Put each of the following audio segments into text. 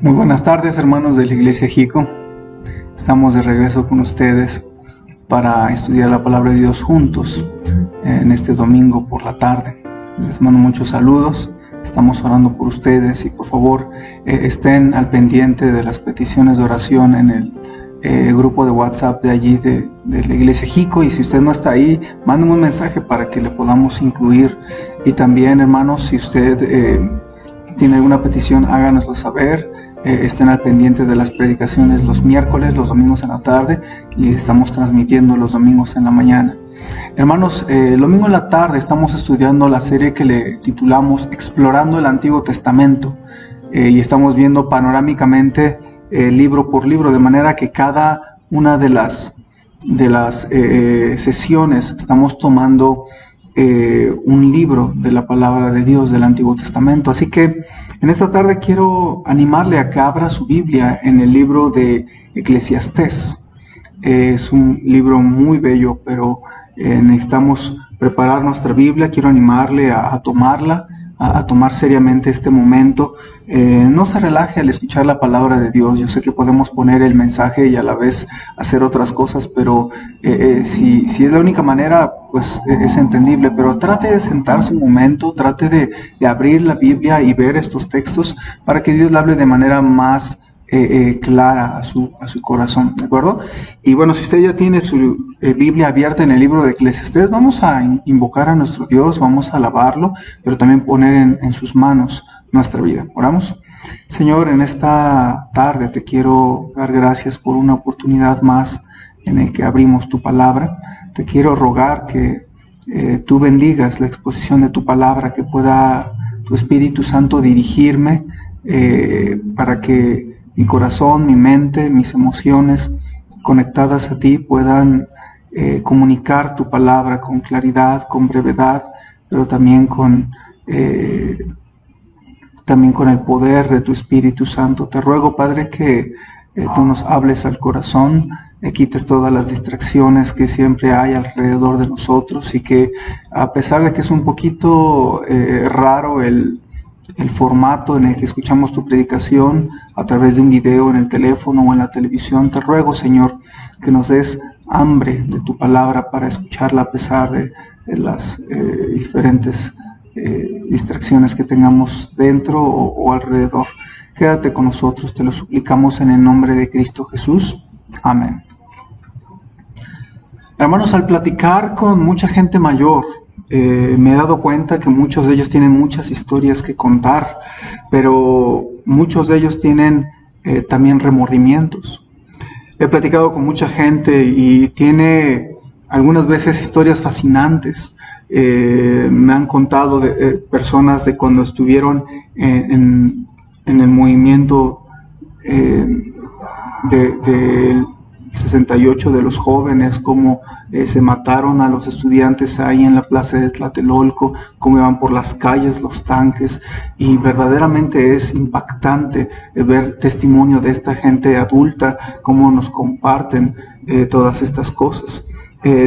Muy buenas tardes, hermanos de la Iglesia Jico. Estamos de regreso con ustedes para estudiar la palabra de Dios juntos en este domingo por la tarde. Les mando muchos saludos. Estamos orando por ustedes y por favor estén al pendiente de las peticiones de oración en el grupo de WhatsApp de allí de la Iglesia Jico, y si usted no está ahí, mándenme un mensaje para que le podamos incluir. Y también, hermanos, si usted tiene alguna petición, háganoslo saber. Estén al pendiente de las predicaciones los miércoles, los domingos en la tarde, y estamos transmitiendo los domingos en la mañana. Hermanos, el domingo en la tarde estamos estudiando la serie que le titulamos Explorando el Antiguo Testamento, y estamos viendo panorámicamente libro por libro, de manera que cada una de las sesiones estamos tomando un libro de la palabra de Dios del Antiguo Testamento. Así que en esta tarde quiero animarle a que abra su Biblia en el libro de Eclesiastés. Es un libro muy bello, pero necesitamos preparar nuestra Biblia. Quiero animarle a tomarla, a tomar seriamente este momento. No se relaje al escuchar la palabra de Dios. Yo sé que podemos poner el mensaje y a la vez hacer otras cosas, pero si es la única manera, pues es entendible. Pero trate de sentarse un momento, trate de abrir la Biblia y ver estos textos para que Dios le hable de manera más clara a su corazón, ¿de acuerdo? Y bueno, si usted ya tiene su Biblia abierta en el libro de Eclesiastés, vamos a invocar a nuestro Dios, vamos a alabarlo, pero también poner en sus manos nuestra vida. Oramos. Señor, en esta tarde te quiero dar gracias por una oportunidad más en el que abrimos tu palabra. Te quiero rogar que tú bendigas la exposición de tu palabra, que pueda tu Espíritu Santo dirigirme para que mi corazón, mi mente, mis emociones conectadas a ti puedan comunicar tu palabra con claridad, con brevedad, pero también con el poder de tu Espíritu Santo. Te ruego, Padre, que tú nos hables al corazón, quites todas las distracciones que siempre hay alrededor de nosotros, y que a pesar de que es un poquito raro el formato en el que escuchamos tu predicación a través de un video en el teléfono o en la televisión, te ruego, Señor, que nos des hambre de tu palabra para escucharla a pesar de las diferentes distracciones que tengamos dentro o alrededor. Quédate con nosotros, te lo suplicamos en el nombre de Cristo Jesús. Amén. Hermanos, al platicar con mucha gente mayor, me he dado cuenta que muchos de ellos tienen muchas historias que contar, pero muchos de ellos tienen también remordimientos. He platicado con mucha gente y tiene algunas veces historias fascinantes. Me han contado de personas de cuando estuvieron en el movimiento del 68 de los jóvenes, cómo se mataron a los estudiantes ahí en la plaza de Tlatelolco, cómo iban por las calles los tanques, y verdaderamente es impactante ver testimonio de esta gente adulta, cómo nos comparten todas estas cosas.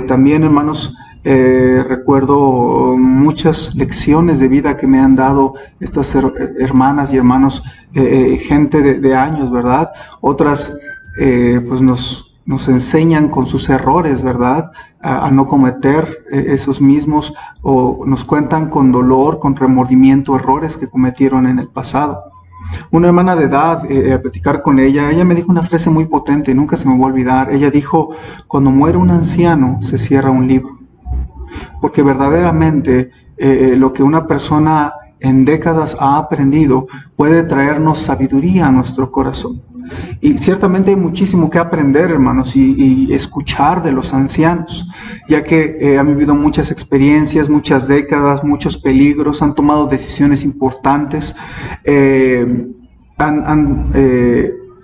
También, hermanos, recuerdo muchas lecciones de vida que me han dado estas hermanas y hermanos, gente de años, ¿verdad? Otras pues nos enseñan con sus errores, ¿verdad?, a no cometer esos mismos, o nos cuentan con dolor, con remordimiento, errores que cometieron en el pasado. Una hermana de edad, al platicar con ella me dijo una frase muy potente, nunca se me va a olvidar. Ella dijo: cuando muere un anciano, se cierra un libro. Porque verdaderamente lo que una persona en décadas ha aprendido puede traernos sabiduría a nuestro corazón. Y ciertamente hay muchísimo que aprender, hermanos, y escuchar de los ancianos, ya que han vivido muchas experiencias, muchas décadas, muchos peligros, han tomado decisiones importantes, han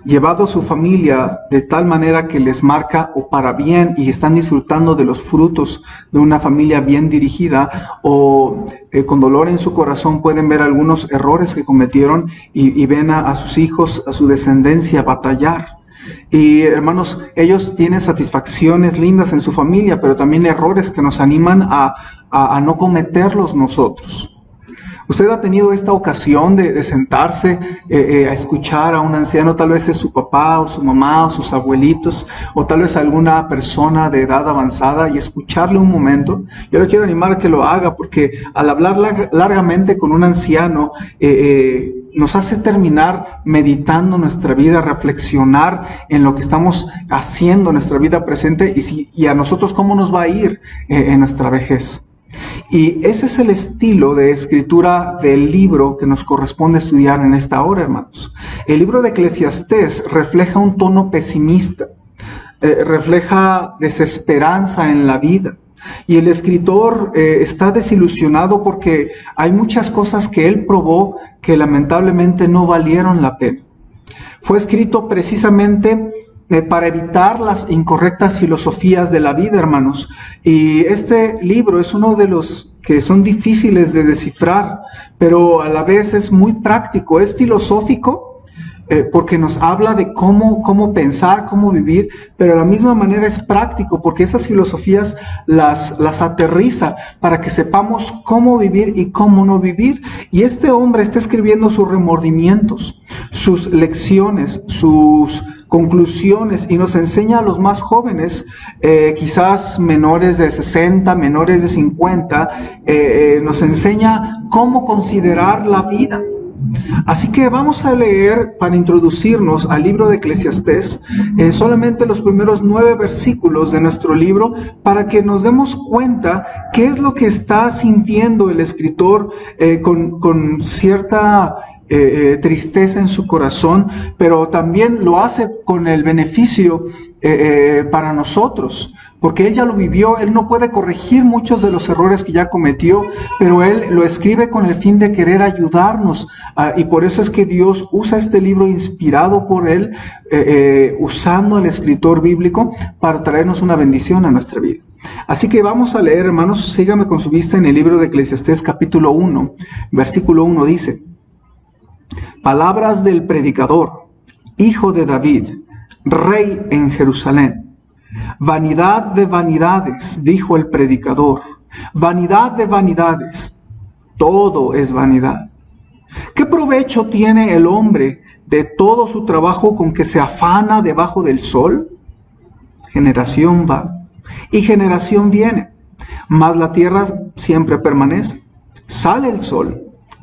llevado a su familia de tal manera que les marca o para bien, y están disfrutando de los frutos de una familia bien dirigida, o con dolor en su corazón pueden ver algunos errores que cometieron y ven a sus hijos, a su descendencia batallar. Y hermanos, ellos tienen satisfacciones lindas en su familia, pero también errores que nos animan a no cometerlos nosotros. Usted ha tenido esta ocasión de sentarse a escuchar a un anciano, tal vez es su papá o su mamá o sus abuelitos, o tal vez alguna persona de edad avanzada, y escucharle un momento. Yo le quiero animar a que lo haga, porque al hablar largamente con un anciano, nos hace terminar meditando nuestra vida, reflexionar en lo que estamos haciendo en nuestra vida presente y a nosotros cómo nos va a ir en nuestra vejez. Y ese es el estilo de escritura del libro que nos corresponde estudiar en esta hora, hermanos. El libro de Eclesiastés refleja un tono pesimista, refleja desesperanza en la vida. Y el escritor está desilusionado porque hay muchas cosas que él probó que lamentablemente no valieron la pena. Fue escrito precisamente para evitar las incorrectas filosofías de la vida, hermanos. Y este libro es uno de los que son difíciles de descifrar, pero a la vez es muy práctico, es filosófico, porque nos habla de cómo pensar, cómo vivir, pero de la misma manera es práctico, porque esas filosofías las aterriza para que sepamos cómo vivir y cómo no vivir. Y este hombre está escribiendo sus remordimientos, sus lecciones, sus conclusiones, y nos enseña a los más jóvenes, quizás menores de 60, menores de 50, nos enseña cómo considerar la vida. Así que vamos a leer, para introducirnos al libro de Eclesiastés, solamente los primeros 9 versículos de nuestro libro, para que nos demos cuenta qué es lo que está sintiendo el escritor con cierta tristeza en su corazón, pero también lo hace con el beneficio para nosotros, porque él ya lo vivió. Él no puede corregir muchos de los errores que ya cometió, pero él lo escribe con el fin de querer ayudarnos, y por eso es que Dios usa este libro inspirado por él, usando al escritor bíblico para traernos una bendición a nuestra vida. Así que vamos a leer, hermanos, sígame con su vista en el libro de Eclesiastés capítulo 1, versículo 1 dice: palabras del predicador, hijo de David, rey en Jerusalén. Vanidad de vanidades, dijo el predicador, vanidad de vanidades, todo es vanidad. ¿Qué provecho tiene el hombre de todo su trabajo con que se afana debajo del sol? Generación va y generación viene, mas la tierra siempre permanece. Sale el sol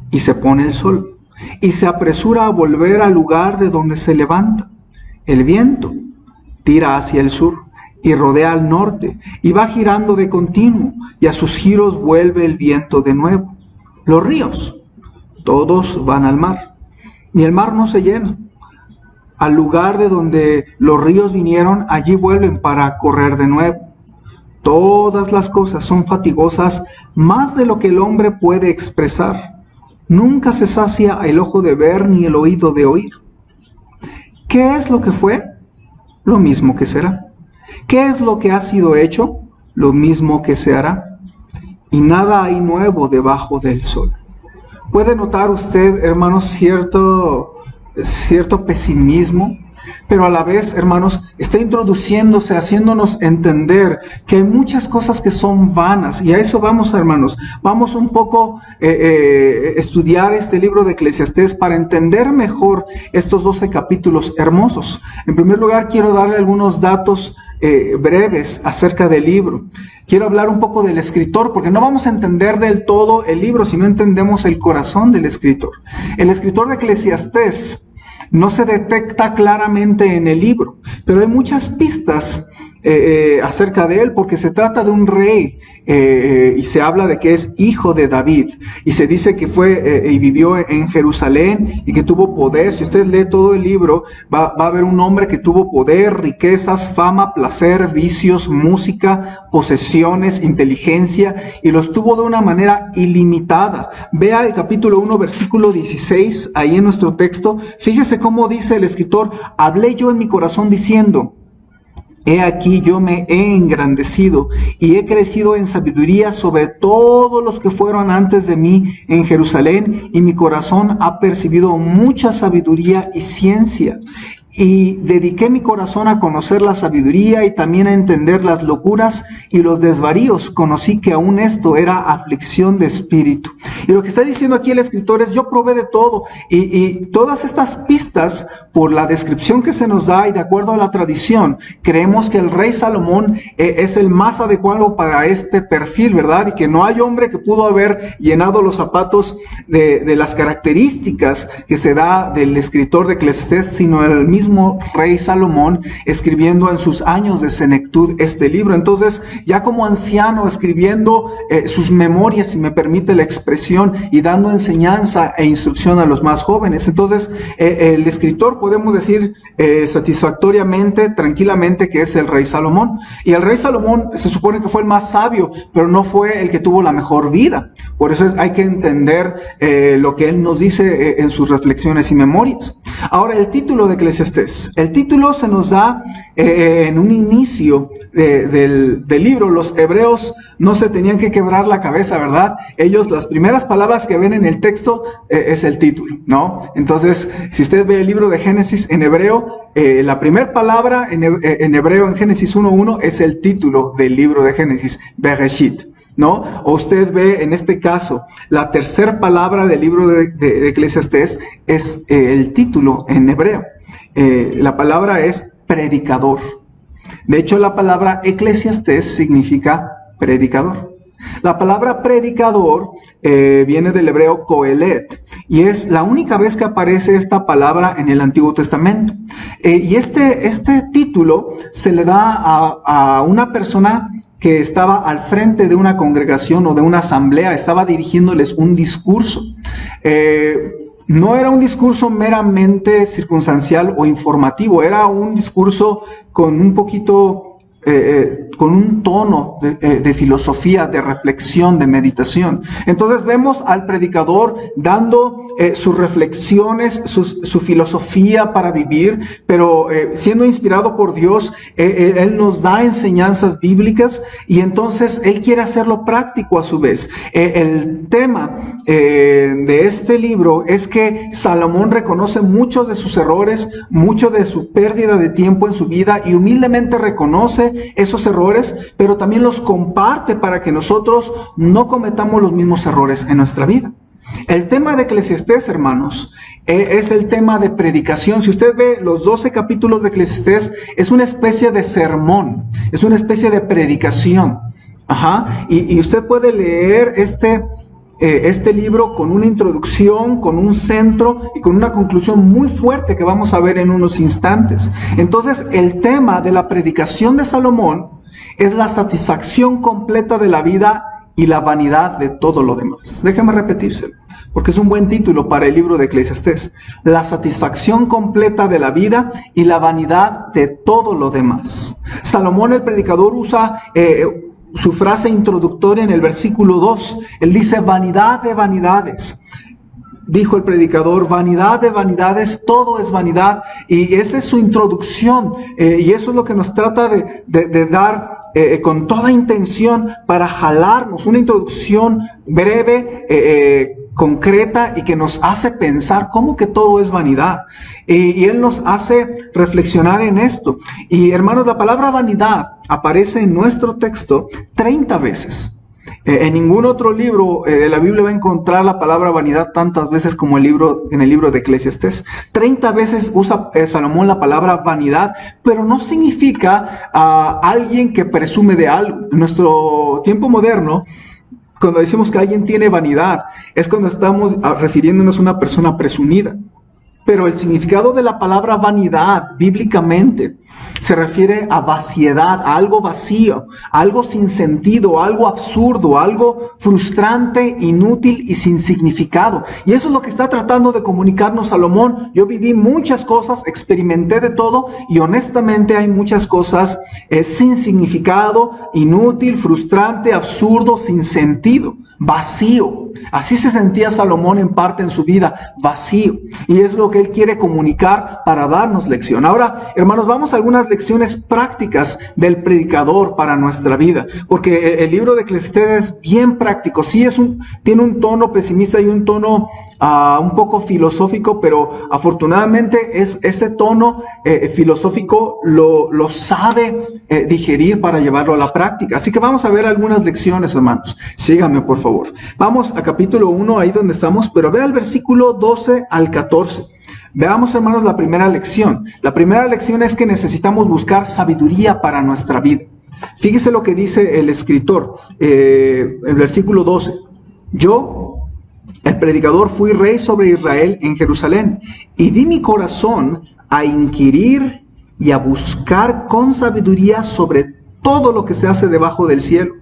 y se pone el sol, y se apresura a volver al lugar de donde se levanta. El viento tira hacia el sur y rodea al norte, y va girando de continuo, y a sus giros vuelve el viento de nuevo. Los ríos, todos van al mar, y el mar no se llena. Al lugar de donde los ríos vinieron, allí vuelven para correr de nuevo. Todas las cosas son fatigosas, más de lo que el hombre puede expresar. Nunca se sacia el ojo de ver, ni el oído de oír. ¿Qué es lo que fue? Lo mismo que será. ¿Qué es lo que ha sido hecho? Lo mismo que se hará. Y nada hay nuevo debajo del sol. ¿Puede notar usted, hermanos, cierto pesimismo? Pero a la vez, hermanos, está introduciéndose, haciéndonos entender que hay muchas cosas que son vanas. Y a eso vamos, hermanos. Vamos un poco estudiar este libro de Eclesiastés para entender mejor estos 12 capítulos hermosos. En primer lugar, quiero darle algunos datos breves acerca del libro. Quiero hablar un poco del escritor, porque no vamos a entender del todo el libro si no entendemos el corazón del escritor. El escritor de Eclesiastés no se detecta claramente en el libro, pero hay muchas pistas acerca de él, porque se trata de un rey, y se habla de que es hijo de David, y se dice que fue y vivió en Jerusalén y que tuvo poder. Si usted lee todo el libro, va a ver un hombre que tuvo poder, riquezas, fama, placer, vicios, música, posesiones, inteligencia, y los tuvo de una manera ilimitada. Vea el capítulo 1, versículo 16, ahí en nuestro texto. Fíjese cómo dice el escritor: hablé yo en mi corazón diciendo, he aquí yo me he engrandecido y he crecido en sabiduría sobre todos los que fueron antes de mí en Jerusalén, y mi corazón ha percibido mucha sabiduría y ciencia. y dediqué mi corazón a conocer la sabiduría y también a entender las locuras y los desvaríos. Conocí que aún esto era aflicción de espíritu. Y lo que está diciendo aquí el escritor es: yo probé de todo. Y todas estas pistas, por la descripción que se nos da y de acuerdo a la tradición, creemos que el rey Salomón es el más adecuado para este perfil, ¿verdad? Y que no hay hombre que pudo haber llenado los zapatos de las características que se da del escritor de Eclesiastés, sino el mismo rey Salomón, escribiendo en sus años de senectud este libro. Entonces, ya como anciano, escribiendo sus memorias, si me permite la expresión, y dando enseñanza e instrucción a los más jóvenes. Entonces, el escritor, podemos decir satisfactoriamente, tranquilamente, que es el rey Salomón. Y el rey Salomón se supone que fue el más sabio, pero no fue el que tuvo la mejor vida. Por eso hay que entender lo que él nos dice en sus reflexiones y memorias. Ahora, el título de Eclesiastés. El título se nos da en un inicio del libro. Los hebreos no se tenían que quebrar la cabeza, ¿verdad? Ellos, las primeras palabras que ven en el texto es el título, ¿no? Entonces, si usted ve el libro de Génesis en hebreo, la primera palabra en hebreo en Génesis 1:1 es el título del libro de Génesis, Bereshit, ¿no? O usted ve en este caso, la tercera palabra del libro de Eclesiastés es el título en hebreo. La palabra es predicador. De hecho, la palabra Eclesiastés significa predicador. La palabra predicador viene del hebreo Kohelet, y es la única vez que aparece esta palabra en el Antiguo Testamento. Y este título se le da a una persona que estaba al frente de una congregación o de una asamblea, estaba dirigiéndoles un discurso. No era un discurso meramente circunstancial o informativo, era un discurso con un poquito, con un tono de filosofía, de reflexión, de meditación. Entonces vemos al predicador dando sus reflexiones, su filosofía para vivir, pero siendo inspirado por Dios, Él nos da enseñanzas bíblicas y entonces Él quiere hacerlo práctico a su vez. El tema de este libro es que Salomón reconoce muchos de sus errores, mucho de su pérdida de tiempo en su vida, y humildemente reconoce esos errores, pero también los comparte para que nosotros no cometamos los mismos errores en nuestra vida. El tema de Eclesiastés, hermanos, es el tema de predicación. Si usted ve los 12 capítulos de Eclesiastés, es una especie de sermón, es una especie de predicación. Y usted puede leer este libro con una introducción, con un centro y con una conclusión muy fuerte que vamos a ver en unos instantes. Entonces, el tema de la predicación de Salomón es la satisfacción completa de la vida y la vanidad de todo lo demás. Déjeme repetírselo, porque es un buen título para el libro de Eclesiastés. La satisfacción completa de la vida y la vanidad de todo lo demás. Salomón, el predicador, usa su frase introductoria en el versículo 2. Él dice: vanidad de vanidades. Dijo el predicador: vanidad de vanidades, todo es vanidad. Y esa es su introducción. Y eso es lo que nos trata de dar con toda intención para jalarnos. Una introducción breve, concreta, y que nos hace pensar cómo que todo es vanidad. Y él nos hace reflexionar en esto. Y hermanos, la palabra vanidad aparece en nuestro texto 30 veces. En ningún otro libro de la Biblia va a encontrar la palabra vanidad tantas veces como en el libro de Eclesiastés. 30 veces usa Salomón la palabra vanidad, pero no significa alguien que presume de algo. En nuestro tiempo moderno, cuando decimos que alguien tiene vanidad, es cuando estamos refiriéndonos a una persona presumida. Pero el significado de la palabra vanidad, bíblicamente, se refiere a vaciedad, a algo vacío, a algo sin sentido, a algo absurdo, a algo frustrante, inútil y sin significado. Y eso es lo que está tratando de comunicarnos Salomón. Yo viví muchas cosas, experimenté de todo, y honestamente hay muchas cosas sin significado, inútil, frustrante, absurdo, sin sentido, vacío. Así se sentía Salomón en parte en su vida, vacío. Y es lo que Él quiere comunicar para darnos lección. Ahora, hermanos, vamos a algunas lecciones prácticas del predicador para nuestra vida, porque el libro de Eclesiastés es bien práctico. Sí, tiene un tono pesimista y un tono un poco filosófico, pero afortunadamente ese tono filosófico lo sabe digerir para llevarlo a la práctica. Así que vamos a ver algunas lecciones, hermanos. Síganme, por favor. Vamos a capítulo 1, ahí donde estamos, pero vea el versículo 12 al 14. Veamos, hermanos, la primera lección. La primera lección es que necesitamos buscar sabiduría para nuestra vida. Fíjese lo que dice el escritor, el versículo 12. Yo, el predicador, fui rey sobre Israel en Jerusalén, y di mi corazón a inquirir y a buscar con sabiduría sobre todo lo que se hace debajo del cielo.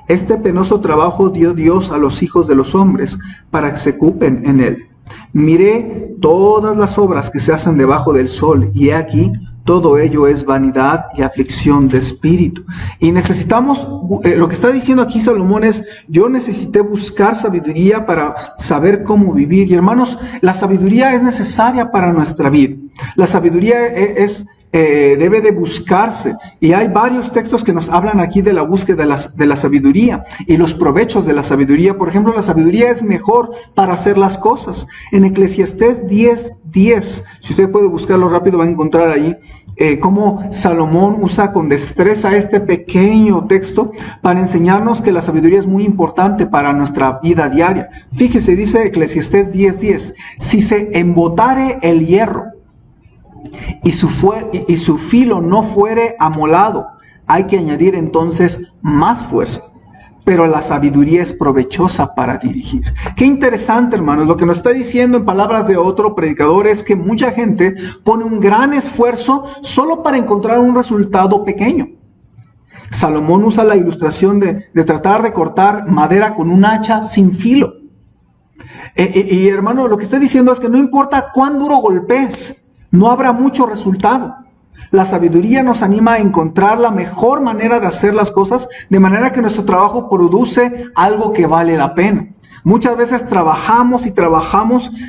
Este penoso trabajo dio Dios a los hijos de los hombres para que se ocupen en él. Miré todas las obras que se hacen debajo del sol, y he aquí, todo ello es vanidad y aflicción de espíritu. Y necesitamos, lo que está diciendo aquí Salomón es, yo necesité buscar sabiduría para saber cómo vivir. Y hermanos, la sabiduría es necesaria para nuestra vida. La sabiduría debe de buscarse. Y hay varios textos que nos hablan aquí de la búsqueda de la sabiduría y los provechos de la sabiduría. Por ejemplo, la sabiduría es mejor para hacer las cosas. En Eclesiastés 10:10, si usted puede buscarlo rápido, va a encontrar ahí cómo Salomón usa con destreza este pequeño texto para enseñarnos que la sabiduría es muy importante para nuestra vida diaria. Fíjese, dice Eclesiastés 10:10, si se embotare el hierro y su filo no fuere amolado, hay que añadir entonces más fuerza. Pero la sabiduría es provechosa para dirigir. Qué interesante, hermanos. Lo que nos está diciendo en palabras de otro predicador es que mucha gente pone un gran esfuerzo solo para encontrar un resultado pequeño. Salomón usa la ilustración de tratar de cortar madera con un hacha sin filo. Y hermano, lo que está diciendo es que no importa cuán duro golpees, no habrá mucho resultado. La sabiduría nos anima a encontrar la mejor manera de hacer las cosas, de manera que nuestro trabajo produce algo que vale la pena. Muchas veces trabajamos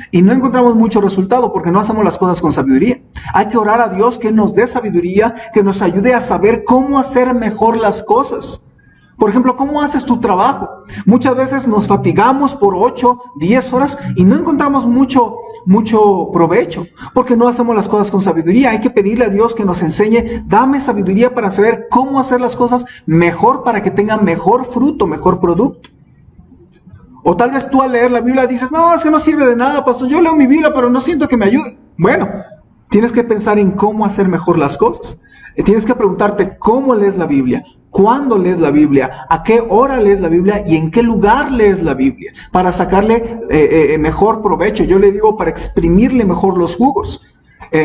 y no encontramos mucho resultado porque no hacemos las cosas con sabiduría. Hay que orar a Dios que nos dé sabiduría, que nos ayude a saber cómo hacer mejor las cosas. Por ejemplo, ¿cómo haces tu trabajo? Muchas veces nos fatigamos por 8, 10 horas y no encontramos mucho provecho porque no hacemos las cosas con sabiduría. Hay que pedirle a Dios que nos enseñe, dame sabiduría para saber cómo hacer las cosas mejor para que tengan mejor fruto, mejor producto. O tal vez tú al leer la Biblia dices, no, es que no sirve de nada, pastor, yo leo mi Biblia pero no siento que me ayude. Bueno, tienes que pensar en cómo hacer mejor las cosas. Tienes que preguntarte cómo lees la Biblia, cuándo lees la Biblia, a qué hora lees la Biblia y en qué lugar lees la Biblia, para sacarle mejor provecho. Yo le digo, para exprimirle mejor los jugos.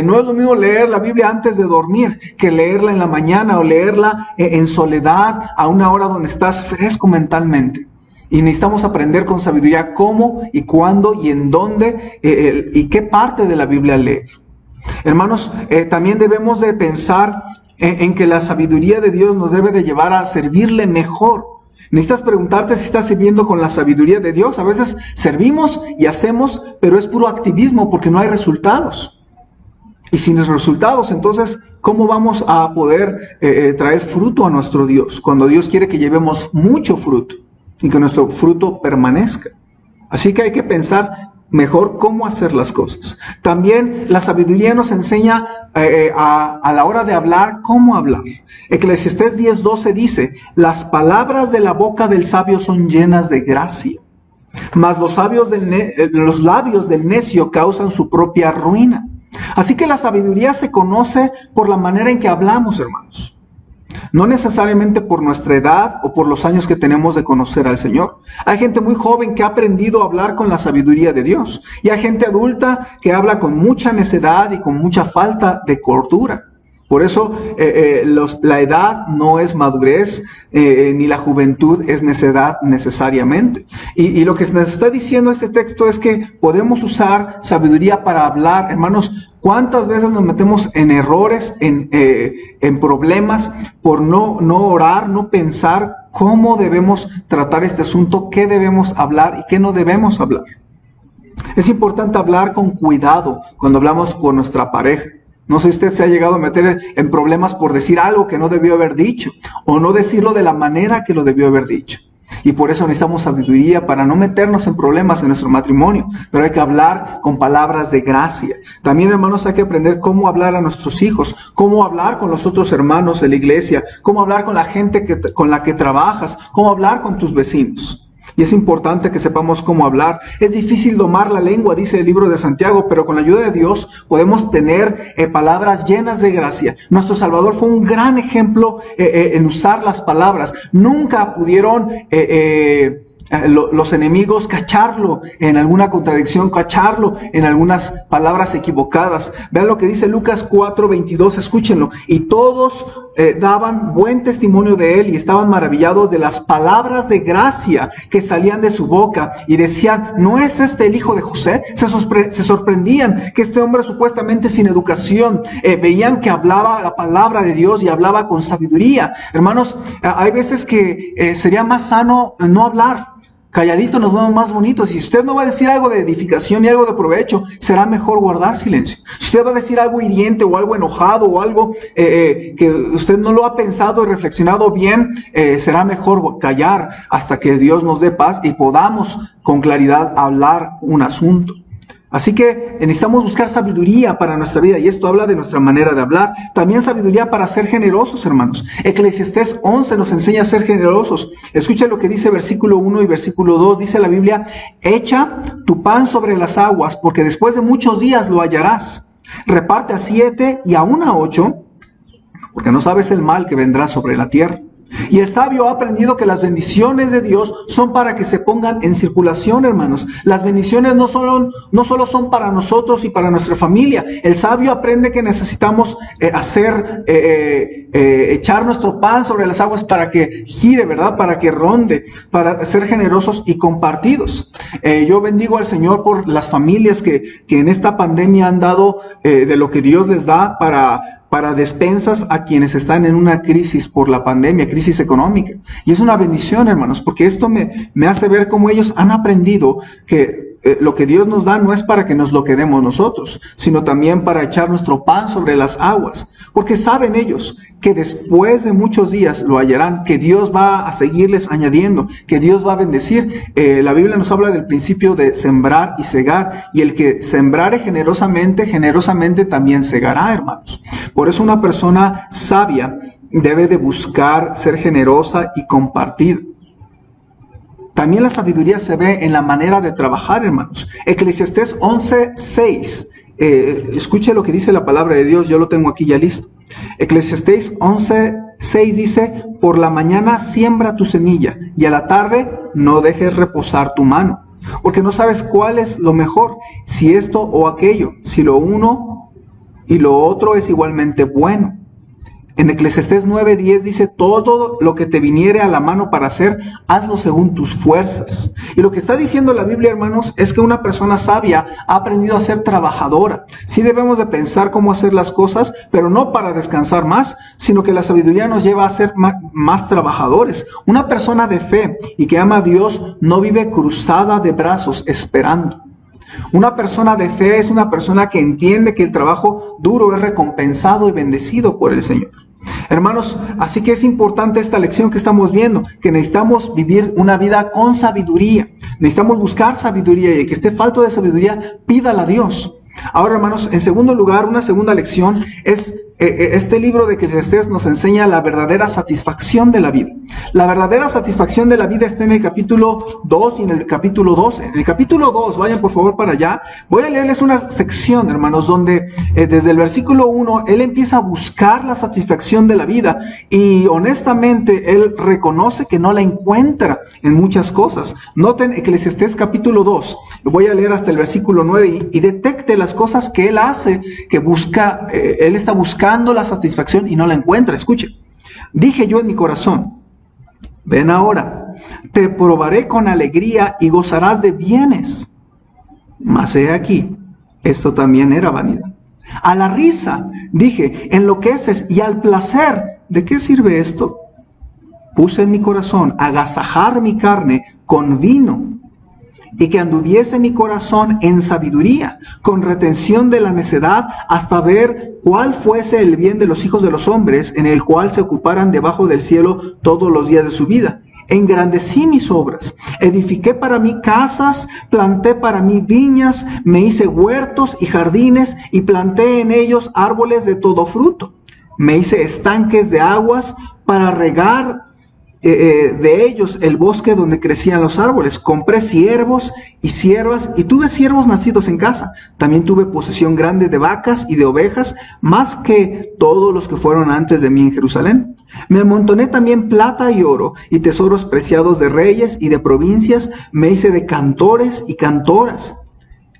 No es lo mismo leer la Biblia antes de dormir que leerla en la mañana o leerla en soledad a una hora donde estás fresco mentalmente. Y necesitamos aprender con sabiduría cómo y cuándo y en dónde y qué parte de la Biblia leer. Hermanos, también debemos de pensar en que la sabiduría de Dios nos debe de llevar a servirle mejor. Necesitas preguntarte si estás sirviendo con la sabiduría de Dios. A veces servimos y hacemos, pero es puro activismo porque no hay resultados. Y sin los resultados, entonces, ¿cómo vamos a poder traer fruto a nuestro Dios? Cuando Dios quiere que llevemos mucho fruto y que nuestro fruto permanezca. Así que hay que pensar mejor cómo hacer las cosas. También la sabiduría nos enseña a la hora de hablar, cómo hablar. Eclesiastés 10:12 dice, las palabras de la boca del sabio son llenas de gracia, mas los labios del necio causan su propia ruina. Así que la sabiduría se conoce por la manera en que hablamos, hermanos. No necesariamente por nuestra edad o por los años que tenemos de conocer al Señor. Hay gente muy joven que ha aprendido a hablar con la sabiduría de Dios. Y hay gente adulta que habla con mucha necedad y con mucha falta de cordura. Por eso la edad no es madurez, ni la juventud es necedad necesariamente. Y lo que nos está diciendo este texto es que podemos usar sabiduría para hablar. Hermanos, ¿cuántas veces nos metemos en errores, en problemas por no orar, no pensar cómo debemos tratar este asunto, qué debemos hablar y qué no debemos hablar? Es importante hablar con cuidado cuando hablamos con nuestra pareja. No sé si usted se ha llegado a meter en problemas por decir algo que no debió haber dicho o no decirlo de la manera que lo debió haber dicho. Y por eso necesitamos sabiduría para no meternos en problemas en nuestro matrimonio. Pero hay que hablar con palabras de gracia. También, hermanos, hay que aprender cómo hablar a nuestros hijos, cómo hablar con los otros hermanos de la iglesia, cómo hablar con la gente con la que trabajas, cómo hablar con tus vecinos. Y es importante que sepamos cómo hablar. Es difícil domar la lengua, dice el libro de Santiago, pero con la ayuda de Dios podemos tener palabras llenas de gracia. Nuestro Salvador fue un gran ejemplo en usar las palabras. Nunca pudieron los enemigos cacharlo en alguna contradicción, cacharlo en algunas palabras equivocadas. Vean lo que dice Lucas 4:22, escúchenlo. Y todos daban buen testimonio de él y estaban maravillados de las palabras de gracia que salían de su boca y decían, ¿no es este el hijo de José? Se sorprendían que este hombre supuestamente sin educación, veían que hablaba la palabra de Dios y hablaba con sabiduría. Hermanos, hay veces que sería más sano no hablar. Calladito nos vemos más bonitos. Y si usted no va a decir algo de edificación y algo de provecho, será mejor guardar silencio. Si usted va a decir algo hiriente o algo enojado o algo que usted no lo ha pensado y reflexionado bien, será mejor callar hasta que Dios nos dé paz y podamos con claridad hablar un asunto. Así que necesitamos buscar sabiduría para nuestra vida y esto habla de nuestra manera de hablar. También sabiduría para ser generosos, hermanos. Eclesiastés 11 nos enseña a ser generosos. Escucha lo que dice versículo 1 y versículo 2. Dice la Biblia, echa tu pan sobre las aguas porque después de muchos días lo hallarás. Reparte a 7 y aún a 8 porque no sabes el mal que vendrá sobre la tierra. Y el sabio ha aprendido que las bendiciones de Dios son para que se pongan en circulación, hermanos. Las bendiciones no solo son para nosotros y para nuestra familia. El sabio aprende que necesitamos echar nuestro pan sobre las aguas para que gire, ¿verdad? Para que ronde, para ser generosos y compartidos. Yo bendigo al Señor por las familias que en esta pandemia han dado de lo que Dios les da para despensas a quienes están en una crisis por la pandemia, crisis económica. Y es una bendición, hermanos, porque esto me hace ver cómo ellos han aprendido que lo que Dios nos da no es para que nos lo quedemos nosotros, sino también para echar nuestro pan sobre las aguas. Porque saben ellos que después de muchos días lo hallarán, que Dios va a seguirles añadiendo, que Dios va a bendecir. La Biblia nos habla del principio de sembrar y segar, y el que sembrare generosamente, generosamente también segará, hermanos. Por eso una persona sabia debe de buscar ser generosa y compartir. También la sabiduría se ve en la manera de trabajar, hermanos. Eclesiastés 11:6. Escuche lo que dice la palabra de Dios, yo lo tengo aquí ya listo. Eclesiastés 11:6 dice, por la mañana siembra tu semilla y a la tarde no dejes reposar tu mano, porque no sabes cuál es lo mejor, si esto o aquello, si lo uno y lo otro es igualmente bueno. En Eclesiastés 9:10 dice, todo lo que te viniere a la mano para hacer, hazlo según tus fuerzas. Y lo que está diciendo la Biblia, hermanos, es que una persona sabia ha aprendido a ser trabajadora. Sí debemos de pensar cómo hacer las cosas, pero no para descansar más, sino que la sabiduría nos lleva a ser más trabajadores. Una persona de fe y que ama a Dios no vive cruzada de brazos esperando. Una persona de fe es una persona que entiende que el trabajo duro es recompensado y bendecido por el Señor. Hermanos, así que es importante esta lección que estamos viendo, que necesitamos vivir una vida con sabiduría. Necesitamos buscar sabiduría y el que esté falto de sabiduría, pídala a Dios. Ahora, hermanos, en segundo lugar, una segunda lección es este libro de Eclesiastés nos enseña la verdadera satisfacción de la vida. La verdadera satisfacción de la vida está en el capítulo 2 y en el capítulo 12. En el capítulo 2, vayan por favor para allá, voy a leerles una sección, hermanos, donde desde el versículo 1, él empieza a buscar la satisfacción de la vida y honestamente él reconoce que no la encuentra en muchas cosas. Noten Eclesiastés capítulo 2, lo voy a leer hasta el versículo 9 y detecte las cosas que él hace, que busca, él está buscando la satisfacción y no la encuentra. Escuche, dije yo en mi corazón, ven ahora, te probaré con alegría y gozarás de bienes. Mas he aquí, esto también era vanidad. A la risa, dije, enloqueces, y al placer, ¿de qué sirve esto? Puse en mi corazón agasajar mi carne con vino y que anduviese mi corazón en sabiduría, con retención de la necedad, hasta ver cuál fuese el bien de los hijos de los hombres, en el cual se ocuparan debajo del cielo todos los días de su vida. Engrandecí mis obras, edifiqué para mí casas, planté para mí viñas, me hice huertos y jardines, y planté en ellos árboles de todo fruto. Me hice estanques de aguas para regar de ellos el bosque donde crecían los árboles. Compré siervos y siervas, y tuve siervos nacidos en casa. También tuve posesión grande de vacas y de ovejas, más que todos los que fueron antes de mí en Jerusalén. Me amontoné también plata y oro, y tesoros preciados de reyes y de provincias. Me hice de cantores y cantoras,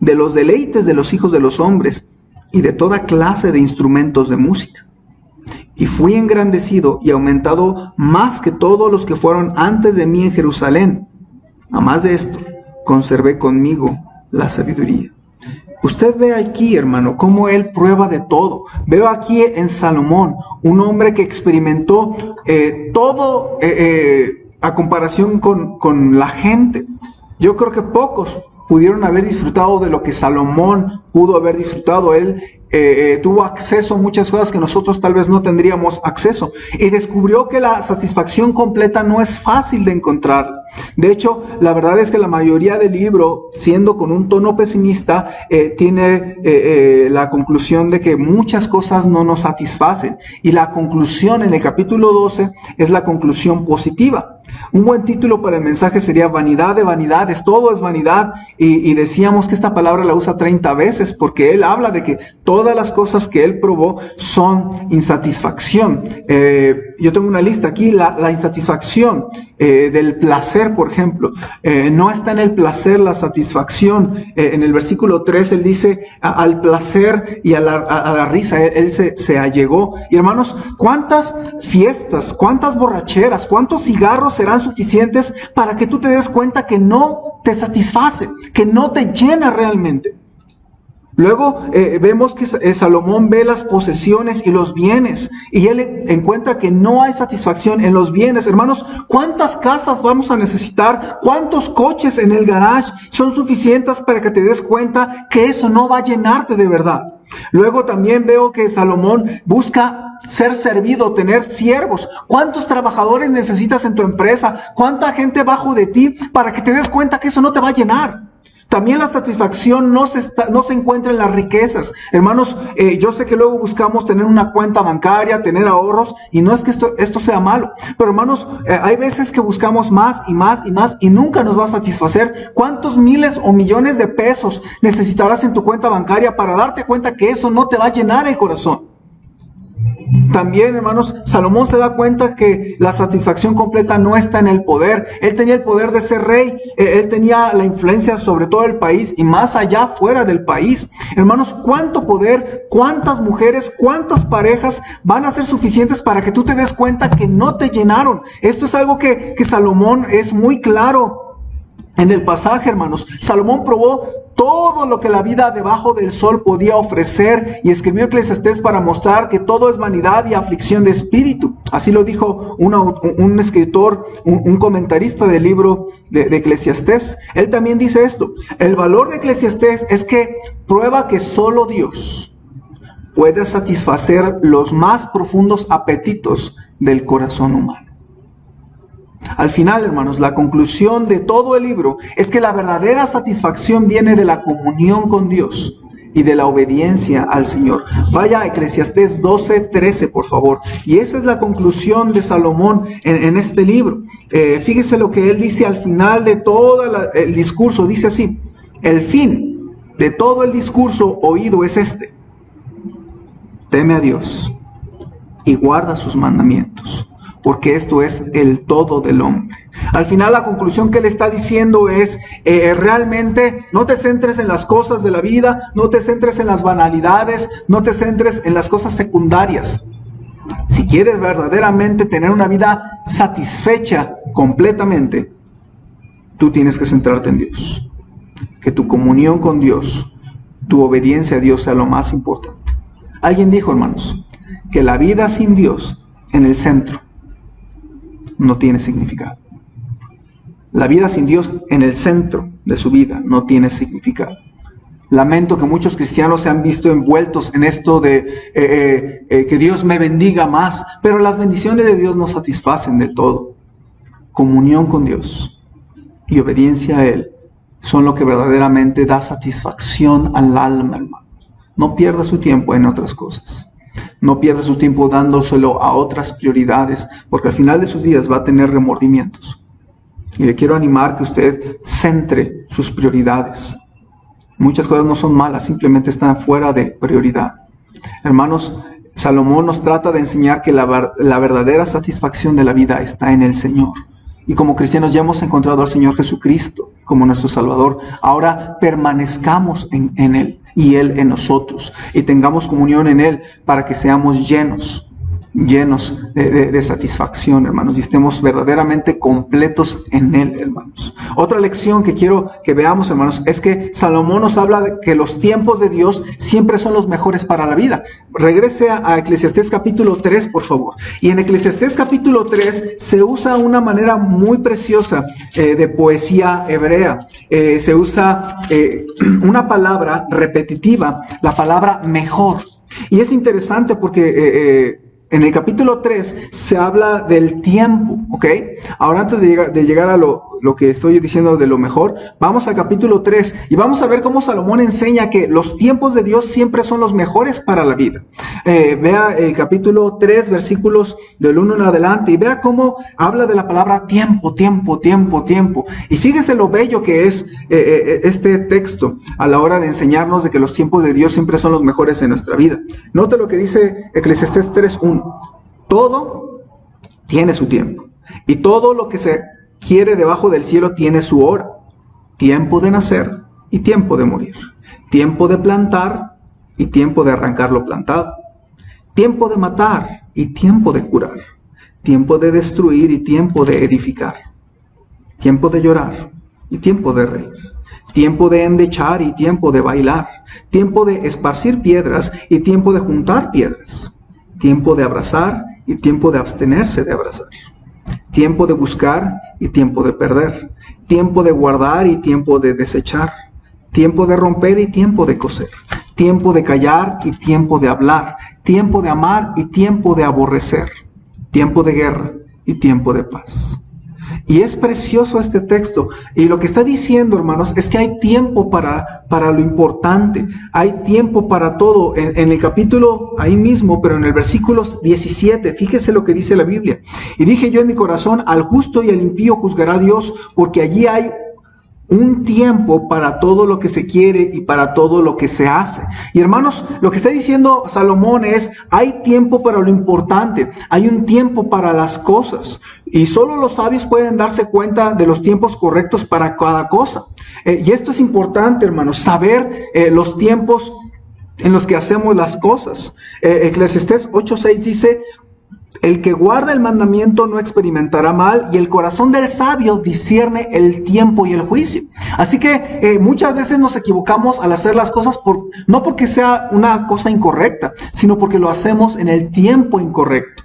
de los deleites de los hijos de los hombres, y de toda clase de instrumentos de música. Y fui engrandecido y aumentado más que todos los que fueron antes de mí en Jerusalén. Además de esto, conservé conmigo la sabiduría. Usted ve aquí, hermano, cómo él prueba de todo. Veo aquí en Salomón, un hombre que experimentó todo a comparación con la gente. Yo creo que pocos pudieron haber disfrutado de lo que Salomón pudo haber disfrutado. Él tuvo acceso a muchas cosas que nosotros tal vez no tendríamos acceso, y descubrió que la satisfacción completa no es fácil de encontrar. De hecho, la verdad es que la mayoría del libro, siendo con un tono pesimista, tiene la conclusión de que muchas cosas no nos satisfacen, y la conclusión en el capítulo 12 es la conclusión positiva. Un buen título para el mensaje sería Vanidad de vanidades, todo es vanidad, y decíamos que esta palabra la usa 30 veces porque él habla de que todas las cosas que él probó son insatisfacción. Yo tengo una lista aquí, la insatisfacción del placer, por ejemplo. No está en el placer la satisfacción. En el versículo 3 él dice al placer y a la risa, él se allegó. Y hermanos, ¿cuántas fiestas, cuántas borracheras, cuántos cigarros serán suficientes para que tú te des cuenta que no te satisface, que no te llena realmente? Luego vemos que Salomón ve las posesiones y los bienes, y él encuentra que no hay satisfacción en los bienes. Hermanos, ¿cuántas casas vamos a necesitar? ¿Cuántos coches en el garage son suficientes para que te des cuenta que eso no va a llenarte de verdad? Luego también veo que Salomón busca ser servido, tener siervos. ¿Cuántos trabajadores necesitas en tu empresa? ¿Cuánta gente bajo de ti para que te des cuenta que eso no te va a llenar? También la satisfacción no se encuentra en las riquezas. Hermanos, yo sé que luego buscamos tener una cuenta bancaria, tener ahorros, y no es que esto sea malo. Pero hermanos, hay veces que buscamos más y más y más y nunca nos va a satisfacer. ¿Cuántos miles o millones de pesos necesitarás en tu cuenta bancaria para darte cuenta que eso no te va a llenar el corazón? También, hermanos, Salomón se da cuenta que la satisfacción completa no está en el poder. Él tenía el poder de ser rey, él tenía la influencia sobre todo el país y más allá fuera del país. Hermanos, ¿cuánto poder, cuántas mujeres, cuántas parejas van a ser suficientes para que tú te des cuenta que no te llenaron? Esto es algo que Salomón es muy claro en el pasaje, hermanos. Salomón probó todo lo que la vida debajo del sol podía ofrecer y escribió Eclesiastés para mostrar que todo es vanidad y aflicción de espíritu. Así lo dijo un escritor, un comentarista del libro de Eclesiastés. Él también dice esto: el valor de Eclesiastés es que prueba que solo Dios puede satisfacer los más profundos apetitos del corazón humano. Al final, hermanos, la conclusión de todo el libro es que la verdadera satisfacción viene de la comunión con Dios y de la obediencia al Señor. Vaya a Eclesiastés 12:13, por favor. Y esa es la conclusión de Salomón en este libro. Fíjese lo que él dice al final de todo el discurso. Dice así: el fin de todo el discurso oído es este: teme a Dios y guarda sus mandamientos, porque esto es el todo del hombre. Al final la conclusión que él está diciendo es, realmente no te centres en las cosas de la vida, no te centres en las banalidades, no te centres en las cosas secundarias. Si quieres verdaderamente tener una vida satisfecha completamente, tú tienes que centrarte en Dios. Que tu comunión con Dios, tu obediencia a Dios sea lo más importante. Alguien dijo, hermanos, que la vida sin Dios en el centro no tiene significado. La vida sin Dios en el centro de su vida no tiene significado. Lamento que muchos cristianos se han visto envueltos en esto de que Dios me bendiga más, pero las bendiciones de Dios no satisfacen del todo. Comunión con Dios y obediencia a Él son lo que verdaderamente da satisfacción al alma, hermano. No pierda su tiempo en otras cosas. No pierda su tiempo dándoselo a otras prioridades, porque al final de sus días va a tener remordimientos. Y le quiero animar que usted centre sus prioridades. Muchas cosas no son malas, simplemente están fuera de prioridad. Hermanos, Salomón nos trata de enseñar que la verdadera satisfacción de la vida está en el Señor. Y como cristianos ya hemos encontrado al Señor Jesucristo como nuestro Salvador. Ahora permanezcamos en Él y Él en nosotros. Y tengamos comunión en Él para que seamos llenos de satisfacción, hermanos, y estemos verdaderamente completos en Él, hermanos. Otra lección que quiero que veamos, hermanos, es que Salomón nos habla de que los tiempos de Dios siempre son los mejores para la vida. Regrese a Eclesiastés capítulo 3, por favor. Y en Eclesiastés capítulo 3 se usa una manera muy preciosa de poesía hebrea. Se usa una palabra repetitiva, la palabra mejor. Y es interesante porque en el capítulo 3 se habla del tiempo, ¿ok? Ahora antes de llegar a lo que estoy diciendo de lo mejor, vamos al capítulo 3 y vamos a ver cómo Salomón enseña que los tiempos de Dios siempre son los mejores para la vida. Vea el capítulo 3, versículos del 1 en adelante, y vea cómo habla de la palabra tiempo, tiempo, tiempo, tiempo. Y fíjese lo bello que es este texto a la hora de enseñarnos de que los tiempos de Dios siempre son los mejores en nuestra vida. Note lo que dice Eclesiastés 3:1. Todo tiene su tiempo, y todo lo que se quiere debajo del cielo tiene su hora. Tiempo de nacer y tiempo de morir. Tiempo de plantar y tiempo de arrancar lo plantado. Tiempo de matar y tiempo de curar. Tiempo de destruir y tiempo de edificar. Tiempo de llorar y tiempo de reír. Tiempo de endechar y tiempo de bailar. Tiempo de esparcir piedras y tiempo de juntar piedras. Tiempo de abrazar y tiempo de abstenerse de abrazar. Tiempo de buscar y tiempo de perder. Tiempo de guardar y tiempo de desechar. Tiempo de romper y tiempo de coser. Tiempo de callar y tiempo de hablar. Tiempo de amar y tiempo de aborrecer. Tiempo de guerra y tiempo de paz. Y es precioso este texto. Y lo que está diciendo, hermanos, es que hay tiempo para lo importante. Hay tiempo para todo. En el capítulo, ahí mismo, pero en el versículo 17, fíjese lo que dice la Biblia. Y dije yo en mi corazón, al justo y al impío juzgará Dios, porque allí hay un tiempo para todo lo que se quiere y para todo lo que se hace. Y hermanos, lo que está diciendo Salomón es, hay tiempo para lo importante, hay un tiempo para las cosas. Y solo los sabios pueden darse cuenta de los tiempos correctos para cada cosa. Y esto es importante, hermanos, saber los tiempos en los que hacemos las cosas. Eclesiastés 8:6 dice, el que guarda el mandamiento no experimentará mal, y el corazón del sabio discierne el tiempo y el juicio. Así que muchas veces nos equivocamos al hacer las cosas no porque sea una cosa incorrecta, sino porque lo hacemos en el tiempo incorrecto.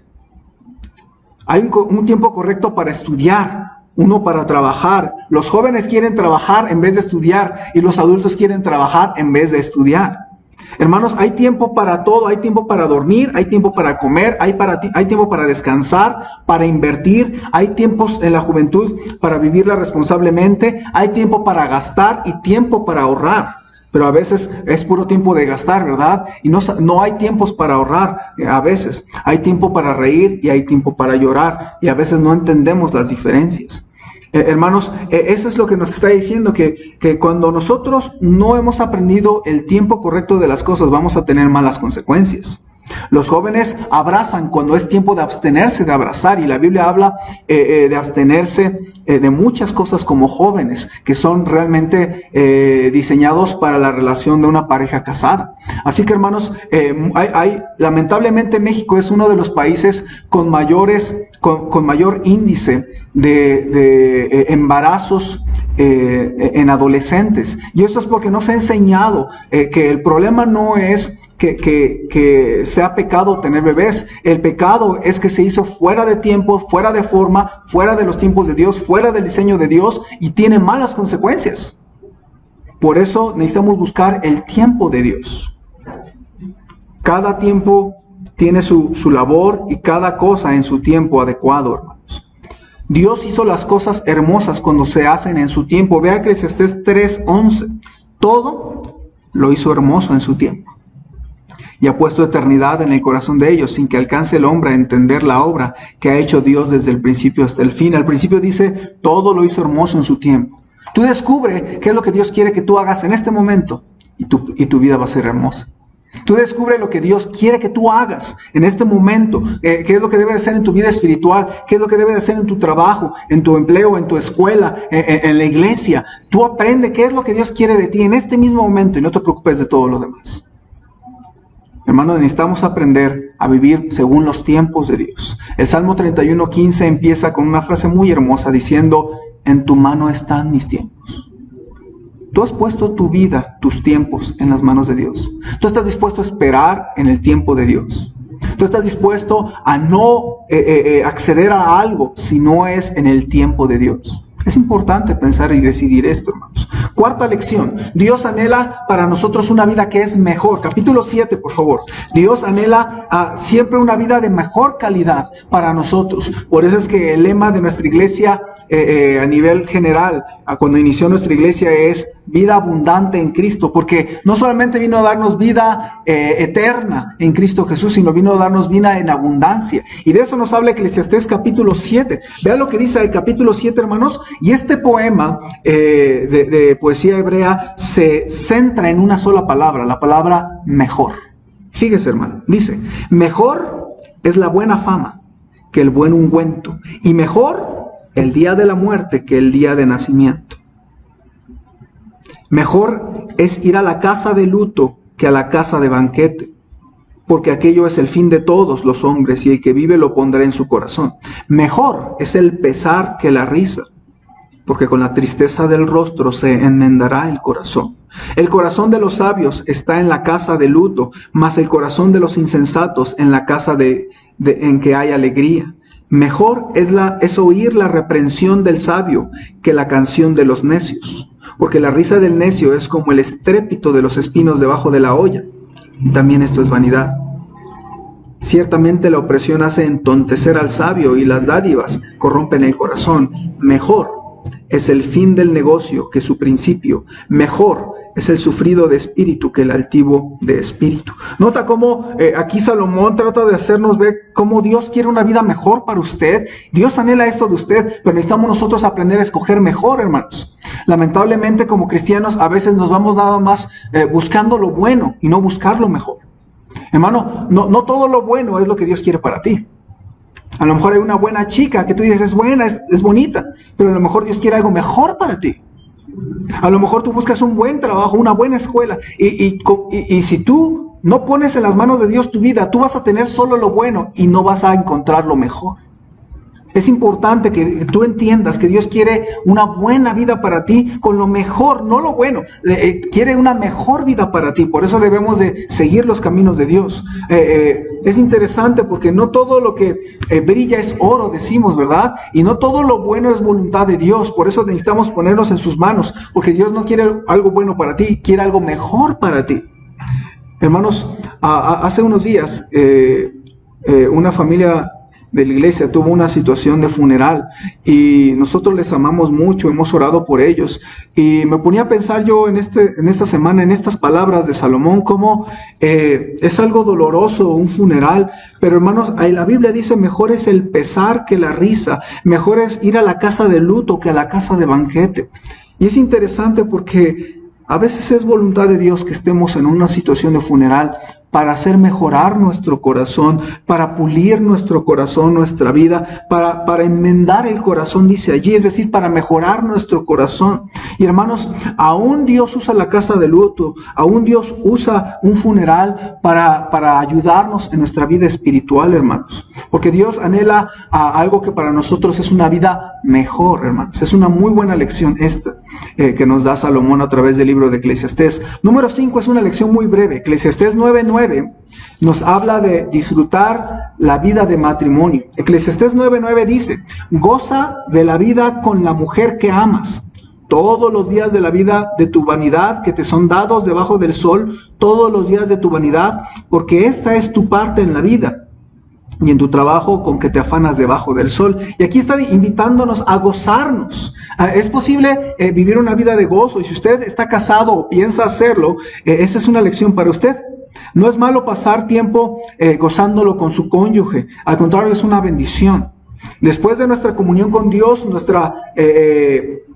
Hay un tiempo correcto para estudiar, uno para trabajar. Los jóvenes quieren trabajar en vez de estudiar, y los adultos quieren trabajar en vez de estudiar. Hermanos, hay tiempo para todo, hay tiempo para dormir, hay tiempo para comer, hay tiempo para descansar, para invertir, hay tiempos en la juventud para vivirla responsablemente, hay tiempo para gastar y tiempo para ahorrar. Pero a veces es puro tiempo de gastar, ¿verdad? Y no hay tiempos para ahorrar a veces. Hay tiempo para reír y hay tiempo para llorar, y a veces no entendemos las diferencias. Hermanos, eso es lo que nos está diciendo, que cuando nosotros no hemos aprendido el tiempo correcto de las cosas, vamos a tener malas consecuencias. Los jóvenes abrazan cuando es tiempo de abstenerse de abrazar, y la Biblia habla de abstenerse de muchas cosas como jóvenes, que son realmente diseñados para la relación de una pareja casada. Así que, hermanos, lamentablemente México es uno de los países con mayor índice de embarazos en adolescentes. Y esto es porque no se ha enseñado que el problema no es que sea pecado tener bebés. El pecado es que se hizo fuera de tiempo, fuera de forma, fuera de los tiempos de Dios, fuera del diseño de Dios y tiene malas consecuencias. Por eso necesitamos buscar el tiempo de Dios. Cada tiempo tiene su labor y cada cosa en su tiempo adecuado, hermanos. Dios hizo las cosas hermosas cuando se hacen en su tiempo. Vea Eclesiastés 3:11. Todo lo hizo hermoso en su tiempo. Y ha puesto eternidad en el corazón de ellos, sin que alcance el hombre a entender la obra que ha hecho Dios desde el principio hasta el fin. Al principio dice, todo lo hizo hermoso en su tiempo. Tú descubre qué es lo que Dios quiere que tú hagas en este momento y tu vida va a ser hermosa. Tú descubre lo que Dios quiere que tú hagas en este momento, qué es lo que debe de ser en tu vida espiritual, qué es lo que debe de ser en tu trabajo, en tu empleo, en tu escuela, en la iglesia. Tú aprende qué es lo que Dios quiere de ti en este mismo momento y no te preocupes de todo lo demás. Hermanos, necesitamos aprender a vivir según los tiempos de Dios. El Salmo 31:15 empieza con una frase muy hermosa diciendo, en tu mano están mis tiempos. Tú has puesto tu vida, tus tiempos en las manos de Dios. Tú estás dispuesto a esperar en el tiempo de Dios. Tú estás dispuesto a no acceder a algo si no es en el tiempo de Dios. Es importante pensar y decidir esto, hermanos. Cuarta lección. Dios anhela para nosotros una vida que es mejor. Capítulo 7, por favor. Dios anhela siempre una vida de mejor calidad para nosotros. Por eso es que el lema de nuestra iglesia a nivel general, cuando inició nuestra iglesia, es vida abundante en Cristo. Porque no solamente vino a darnos vida eterna en Cristo Jesús, sino vino a darnos vida en abundancia. Y de eso nos habla Eclesiastés capítulo 7. Vean lo que dice el capítulo 7, hermanos. Y este poema de poesía hebrea se centra en una sola palabra, la palabra mejor. Fíjese, hermano, dice, mejor es la buena fama que el buen ungüento, y mejor el día de la muerte que el día de nacimiento. Mejor es ir a la casa de luto que a la casa de banquete, porque aquello es el fin de todos los hombres, y el que vive lo pondrá en su corazón. Mejor es el pesar que la risa, porque con la tristeza del rostro se enmendará el corazón. El corazón de los sabios está en la casa de luto, mas el corazón de los insensatos en la casa en que hay alegría. Mejor es oír la reprensión del sabio que la canción de los necios, porque la risa del necio es como el estrépito de los espinos debajo de la olla, y también esto es vanidad. Ciertamente la opresión hace entontecer al sabio, y las dádivas corrompen el corazón. Mejor es el fin del negocio que su principio. Mejor es el sufrido de espíritu que el altivo de espíritu. Nota cómo aquí Salomón trata de hacernos ver cómo Dios quiere una vida mejor para usted. Dios anhela esto de usted, pero necesitamos nosotros aprender a escoger mejor, hermanos. Lamentablemente, como cristianos, a veces nos vamos nada más buscando lo bueno y no buscar lo mejor. Hermano, no todo lo bueno es lo que Dios quiere para ti. A lo mejor hay una buena chica que tú dices es buena, es bonita, pero a lo mejor Dios quiere algo mejor para ti. A lo mejor tú buscas un buen trabajo, una buena escuela, y si tú no pones en las manos de Dios tu vida, tú vas a tener solo lo bueno y no vas a encontrar lo mejor. Es importante que tú entiendas que Dios quiere una buena vida para ti con lo mejor, no lo bueno. Quiere una mejor vida para ti. Por eso debemos de seguir los caminos de Dios. Es interesante porque no todo lo que brilla es oro, decimos, ¿verdad? Y no todo lo bueno es voluntad de Dios. Por eso necesitamos ponernos en sus manos. Porque Dios no quiere algo bueno para ti, quiere algo mejor para ti. Hermanos, hace unos días una familia de la iglesia tuvo una situación de funeral y nosotros les amamos mucho, hemos orado por ellos, y me ponía a pensar yo en esta semana en estas palabras de Salomón, como es algo doloroso un funeral, pero hermanos, ahí la Biblia dice mejor es el pesar que la risa, mejor es ir a la casa de luto que a la casa de banquete. Y es interesante porque a veces es voluntad de Dios que estemos en una situación de funeral para hacer mejorar nuestro corazón, para pulir nuestro corazón, nuestra vida, para enmendar el corazón, dice allí, es decir, para mejorar nuestro corazón. Y hermanos, aún Dios usa la casa de luto, aún Dios usa un funeral para ayudarnos en nuestra vida espiritual, hermanos. Porque Dios anhela algo que para nosotros es una vida mejor, hermanos. Es una muy buena lección esta que nos da Salomón a través del libro de Eclesiastés. Número 5 es una lección muy breve. Eclesiastés 9:9 9 nos habla de disfrutar la vida de matrimonio. Eclesiastés 9:9 dice: goza de la vida con la mujer que amas, todos los días de la vida de tu vanidad que te son dados debajo del sol, todos los días de tu vanidad, porque esta es tu parte en la vida y en tu trabajo con que te afanas debajo del sol. Y aquí está invitándonos a gozarnos. Es posible vivir una vida de gozo, y si usted está casado o piensa hacerlo, esa es una lección para usted. No es malo pasar tiempo gozándolo con su cónyuge, al contrario, es una bendición. Después de nuestra comunión con Dios, nuestra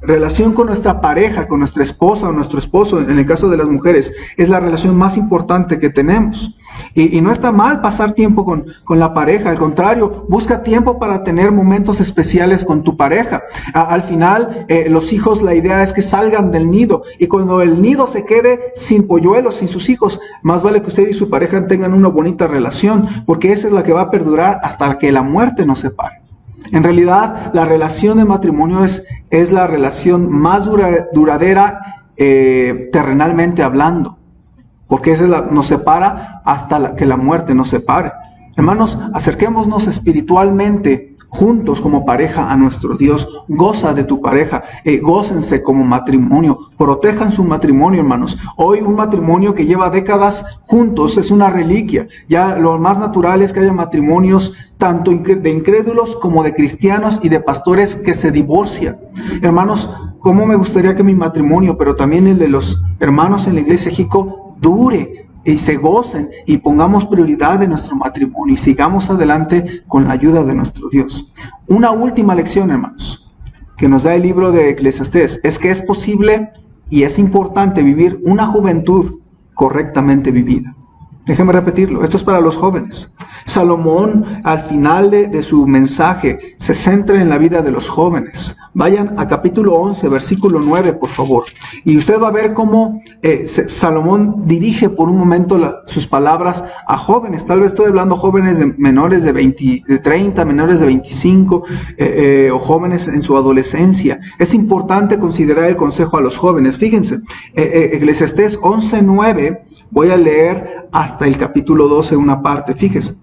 relación con nuestra pareja, con nuestra esposa o nuestro esposo, en el caso de las mujeres, es la relación más importante que tenemos. Y no está mal pasar tiempo con la pareja, al contrario, busca tiempo para tener momentos especiales con tu pareja. Al final, los hijos, la idea es que salgan del nido, y cuando el nido se quede sin polluelos, sin sus hijos, más vale que usted y su pareja tengan una bonita relación, porque esa es la que va a perdurar hasta que la muerte nos separe. En realidad, la relación de matrimonio es la relación más duradera terrenalmente hablando, porque esa nos separa hasta que la muerte nos separe. Hermanos, acerquémonos espiritualmente juntos como pareja a nuestro Dios. Goza de tu pareja, gócense como matrimonio, protejan su matrimonio, hermanos. Hoy un matrimonio que lleva décadas juntos es una reliquia. Ya lo más natural es que haya matrimonios tanto de incrédulos como de cristianos y de pastores que se divorcian. Hermanos, cómo me gustaría que mi matrimonio, pero también el de los hermanos en la iglesia Jico, dure y se gocen, y pongamos prioridad en nuestro matrimonio y sigamos adelante con la ayuda de nuestro Dios. Una última lección, hermanos, que nos da el libro de Eclesiastés, es que es posible y es importante vivir una juventud correctamente vivida. Déjenme repetirlo, esto es para los jóvenes. Salomón, al final de su mensaje, se centra en la vida de los jóvenes. Vayan a capítulo 11, versículo 9, por favor. Y usted va a ver cómo Salomón dirige por un momento sus palabras a jóvenes. Tal vez estoy hablando jóvenes menores de 30, menores de 25, o jóvenes en su adolescencia. Es importante considerar el consejo a los jóvenes. Fíjense, Eclesiastés 11, 9, voy a leer hasta el capítulo 12 una parte. Fíjense.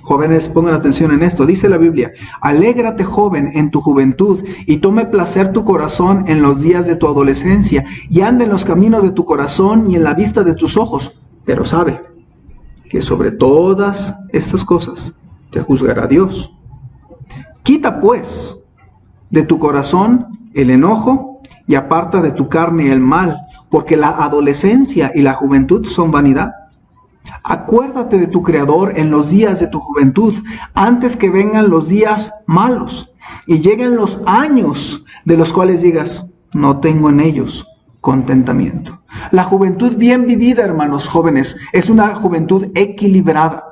Jóvenes, pongan atención en esto. Dice la Biblia: alégrate, joven, en tu juventud, y tome placer tu corazón en los días de tu adolescencia, y anda en los caminos de tu corazón y en la vista de tus ojos. Pero sabe que sobre todas estas cosas te juzgará Dios. Quita, pues, de tu corazón el enojo, y aparta de tu carne el mal, porque la adolescencia y la juventud son vanidad. Acuérdate de tu Creador en los días de tu juventud, antes que vengan los días malos y lleguen los años de los cuales digas: no tengo en ellos contentamiento. La juventud bien vivida, hermanos jóvenes, es una juventud equilibrada.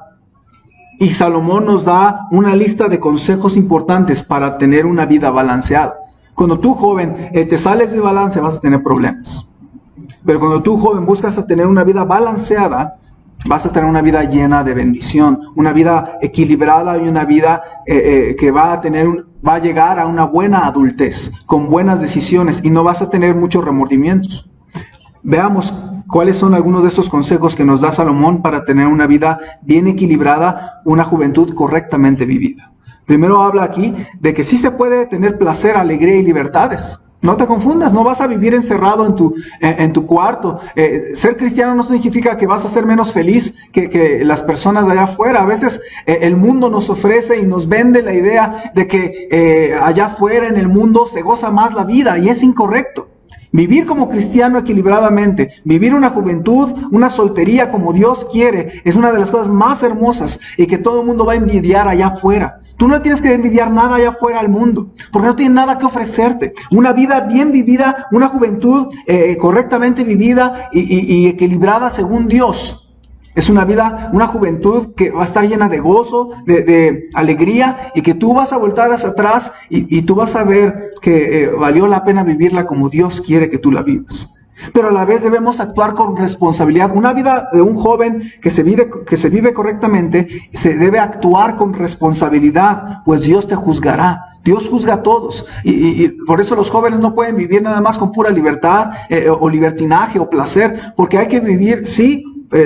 Y Salomón nos da una lista de consejos importantes para tener una vida balanceada. Cuando tú, joven, te sales de balance, vas a tener problemas. Pero cuando tú, joven, buscas a tener una vida balanceada, vas a tener una vida llena de bendición, una vida equilibrada y una vida que va a llegar a una buena adultez, con buenas decisiones, y no vas a tener muchos remordimientos. Veamos cuáles son algunos de estos consejos que nos da Salomón para tener una vida bien equilibrada, una juventud correctamente vivida. Primero habla aquí de que sí se puede tener placer, alegría y libertades. No te confundas, no vas a vivir encerrado en tu cuarto. Ser cristiano no significa que vas a ser menos feliz que las personas de allá afuera. A veces el mundo nos ofrece y nos vende la idea de que allá afuera en el mundo se goza más la vida, y es incorrecto. Vivir como cristiano equilibradamente, vivir una juventud, una soltería como Dios quiere, es una de las cosas más hermosas y que todo el mundo va a envidiar allá afuera. Tú no tienes que envidiar nada allá afuera al mundo, porque no tiene nada que ofrecerte. Una vida bien vivida, una juventud correctamente vivida y equilibrada según Dios, es una vida, una juventud que va a estar llena de gozo, de alegría, y que tú vas a voltar hacia atrás y tú vas a ver que valió la pena vivirla como Dios quiere que tú la vivas. Pero a la vez debemos actuar con responsabilidad. Una vida de un joven que se vive correctamente, se debe actuar con responsabilidad, pues Dios te juzgará. Dios juzga a todos. Y por eso los jóvenes no pueden vivir nada más con pura libertad o libertinaje o placer, porque hay que vivir, sí,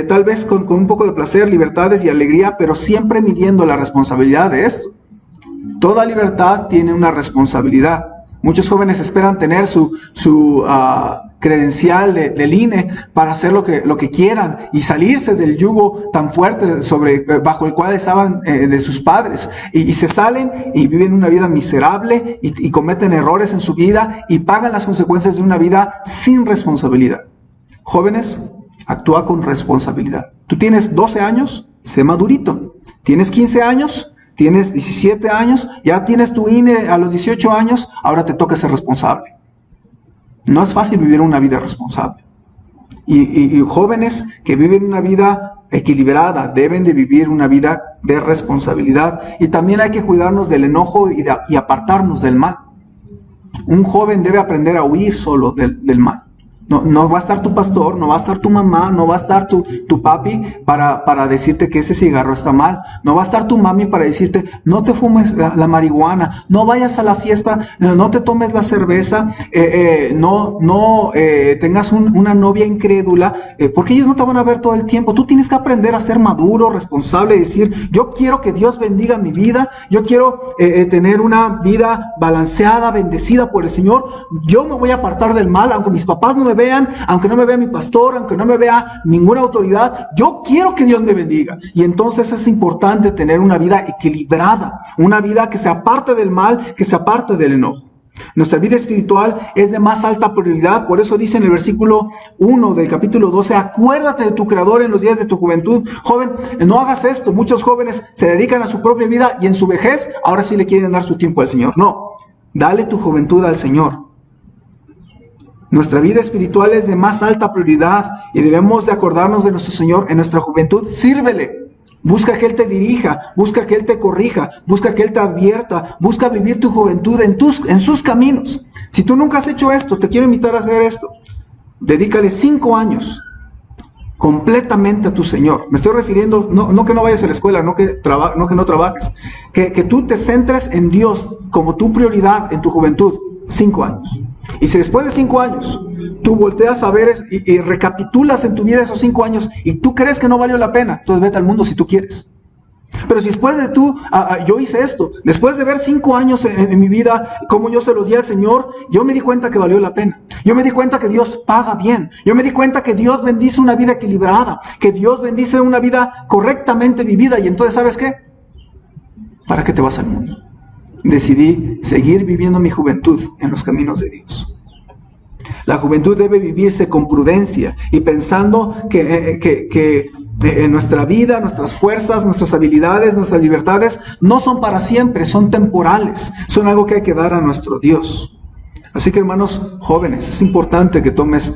tal vez con un poco de placer, libertades y alegría, pero siempre midiendo la responsabilidad de esto. Toda libertad tiene una responsabilidad. Muchos jóvenes esperan tener su credencial del INE para hacer lo que quieran y salirse del yugo tan fuerte bajo el cual estaban de sus padres. Y se salen y viven una vida miserable y cometen errores en su vida y pagan las consecuencias de una vida sin responsabilidad. Jóvenes, actúa con responsabilidad. Tú tienes 12 años, sé madurito. Tienes 15 años, tienes 17 años, ya tienes tu INE a los 18 años, ahora te toca ser responsable. No es fácil vivir una vida responsable. Y jóvenes que viven una vida equilibrada deben de vivir una vida de responsabilidad. Y también hay que cuidarnos del enojo y apartarnos del mal. Un joven debe aprender a huir solo del mal. No va a estar tu pastor, no va a estar tu mamá, no va a estar tu papi para decirte que ese cigarro está mal. No va a estar tu mami para decirte, no te fumes la marihuana, no vayas a la fiesta, no te tomes la cerveza, no tengas una novia incrédula, porque ellos no te van a ver todo el tiempo. Tú tienes que aprender a ser maduro, responsable y decir, yo quiero que Dios bendiga mi vida, yo quiero tener una vida balanceada, bendecida por el Señor. Yo me voy a apartar del mal, aunque mis papás no me vean, aunque no me vea mi pastor, aunque no me vea ninguna autoridad, yo quiero que Dios me bendiga. Y entonces es importante tener una vida equilibrada, una vida que se aparte del mal, que se aparte del enojo. Nuestra vida espiritual es de más alta prioridad, por eso dice en el versículo 1 del capítulo 12, acuérdate de tu Creador en los días de tu juventud. Joven, no hagas esto. Muchos jóvenes se dedican a su propia vida y en su vejez ahora sí le quieren dar su tiempo al Señor. No, dale tu juventud al Señor. Nuestra vida espiritual es de más alta prioridad y debemos de acordarnos de nuestro Señor en nuestra juventud. Sírvele. Busca que Él te dirija, busca que Él te corrija, busca que Él te advierta, busca vivir tu juventud en sus caminos. Si tú nunca has hecho esto, te quiero invitar a hacer esto. Dedícale 5 años completamente a tu Señor. Me estoy refiriendo, no que no vayas a la escuela, no que no trabajes, que tú te centres en Dios como tu prioridad en tu juventud. 5 años. Y si después de 5 años tú volteas a ver y recapitulas en tu vida esos 5 años y tú crees que no valió la pena, entonces vete al mundo si tú quieres. Pero si después de yo hice esto, después de ver 5 años en mi vida, como yo se los di al Señor, yo me di cuenta que valió la pena. Yo me di cuenta que Dios paga bien. Yo me di cuenta que Dios bendice una vida equilibrada, que Dios bendice una vida correctamente vivida. Y entonces, ¿sabes qué? ¿Para qué te vas al mundo? Decidí seguir viviendo mi juventud en los caminos de Dios. La juventud debe vivirse con prudencia y pensando que nuestra vida, nuestras fuerzas, nuestras habilidades, nuestras libertades no son para siempre, son temporales, son algo que hay que dar a nuestro Dios. Así que, hermanos jóvenes, es importante que tomes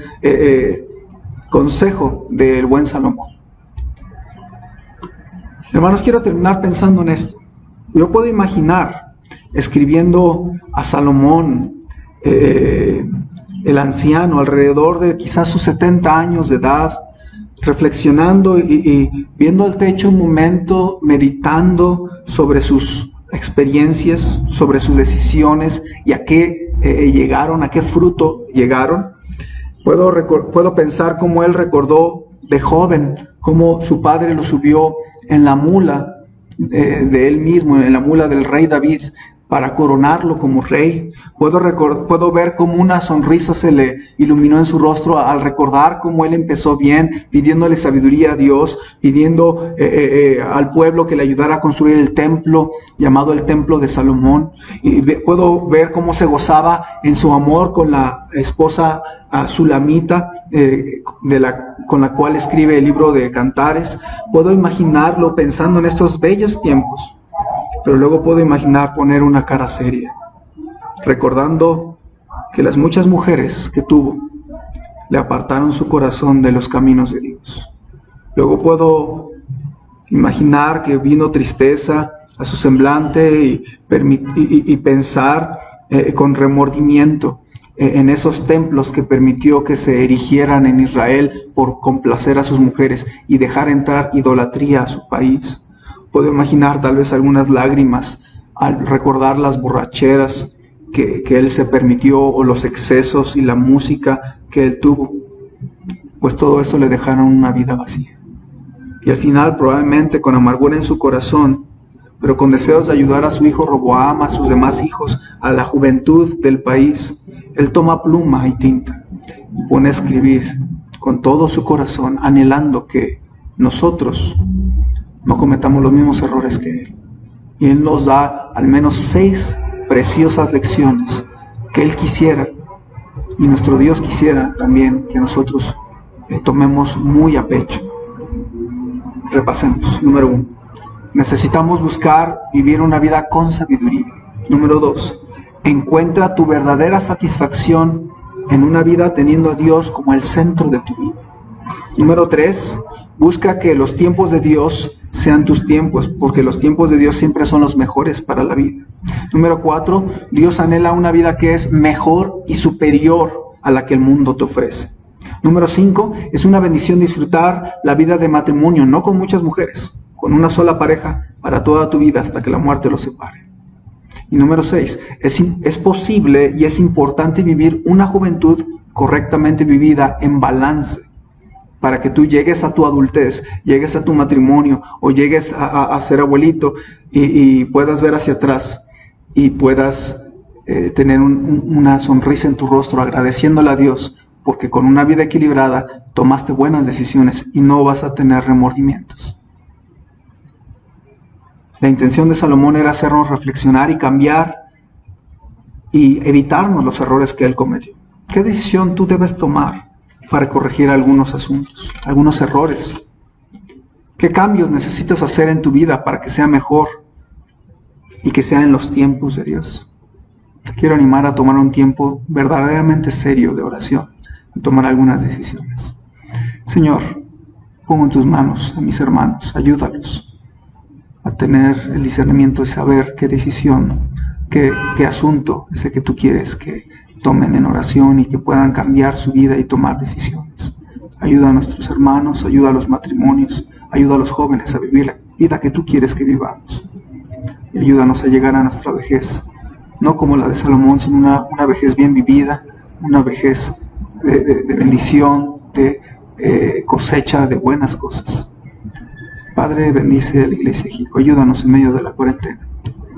consejo del buen Salomón. Hermanos, quiero terminar pensando en esto. Yo puedo imaginar escribiendo a Salomón, el anciano, alrededor de quizás sus 70 años de edad, reflexionando y viendo al techo un momento, meditando sobre sus experiencias, sobre sus decisiones y a qué llegaron, a qué fruto llegaron. Puedo pensar cómo él recordó de joven, cómo su padre lo subió en la mula de él mismo, en la mula del rey David, para coronarlo como rey. Puedo ver cómo una sonrisa se le iluminó en su rostro al recordar cómo él empezó bien, pidiéndole sabiduría a Dios, pidiendo al pueblo que le ayudara a construir el templo, llamado el Templo de Salomón. Y puedo ver cómo se gozaba en su amor con la esposa Sulamita, con la cual escribe el libro de Cantares. Puedo imaginarlo pensando en estos bellos tiempos. Pero luego puedo imaginar poner una cara seria, recordando que las muchas mujeres que tuvo le apartaron su corazón de los caminos de Dios. Luego puedo imaginar que vino tristeza a su semblante y pensar con remordimiento en esos templos que permitió que se erigieran en Israel por complacer a sus mujeres y dejar entrar idolatría a su país. Puedo imaginar tal vez algunas lágrimas al recordar las borracheras que él se permitió o los excesos y la música que él tuvo, pues todo eso le dejaron una vida vacía. y al final probablemente con amargura en su corazón, pero con deseos de ayudar a su hijo Roboam, a sus demás hijos, a la juventud del país, él toma pluma y tinta y pone a escribir con todo su corazón, anhelando que nosotros no cometamos los mismos errores que él. Y él nos da al menos 6 preciosas lecciones que él quisiera, y nuestro Dios quisiera también que nosotros tomemos muy a pecho. Repasemos. Número 1. Necesitamos buscar vivir una vida con sabiduría. Número 2. Encuentra tu verdadera satisfacción en una vida teniendo a Dios como el centro de tu vida. Número 3. Busca que los tiempos de Dios sean tus tiempos, porque los tiempos de Dios siempre son los mejores para la vida. Número 4. Dios anhela una vida que es mejor y superior a la que el mundo te ofrece. Número 5. Es una bendición disfrutar la vida de matrimonio, no con muchas mujeres, con una sola pareja para toda tu vida hasta que la muerte los separe. Y número 6. Es posible y es importante vivir una juventud correctamente vivida en balance, para que tú llegues a tu adultez, llegues a tu matrimonio o llegues a ser abuelito y puedas ver hacia atrás y puedas tener una sonrisa en tu rostro agradeciéndole a Dios, porque con una vida equilibrada tomaste buenas decisiones y no vas a tener remordimientos. La intención de Salomón era hacernos reflexionar y cambiar y evitarnos los errores que él cometió. ¿Qué decisión tú debes tomar para corregir algunos asuntos, algunos errores? ¿Qué cambios necesitas hacer en tu vida para que sea mejor y que sea en los tiempos de Dios? Te quiero animar a tomar un tiempo verdaderamente serio de oración y tomar algunas decisiones. Señor, pongo en tus manos a mis hermanos, ayúdalos a tener el discernimiento y saber qué decisión, qué asunto es el que tú quieres que tomen en oración y que puedan cambiar su vida y tomar decisiones. Ayuda a nuestros hermanos, ayuda a los matrimonios, ayuda a los jóvenes a vivir la vida que tú quieres que vivamos. Y ayúdanos a llegar a nuestra vejez, no como la de Salomón, sino una vejez bien vivida, una vejez de bendición, de cosecha de buenas cosas. Padre, bendice a la iglesia de Jico, ayúdanos en medio de la cuarentena.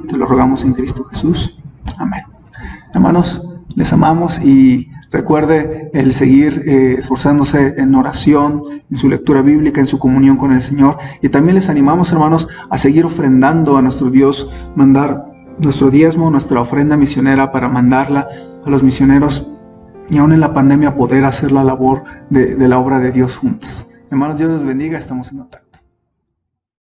Te lo rogamos en Cristo Jesús. Amén. Hermanos, les amamos y recuerde el seguir esforzándose en oración, en su lectura bíblica, en su comunión con el Señor. Y también les animamos, hermanos, a seguir ofrendando a nuestro Dios, mandar nuestro diezmo, nuestra ofrenda misionera para mandarla a los misioneros y aún en la pandemia poder hacer la labor de la obra de Dios juntos. Hermanos, Dios los bendiga, estamos en contacto.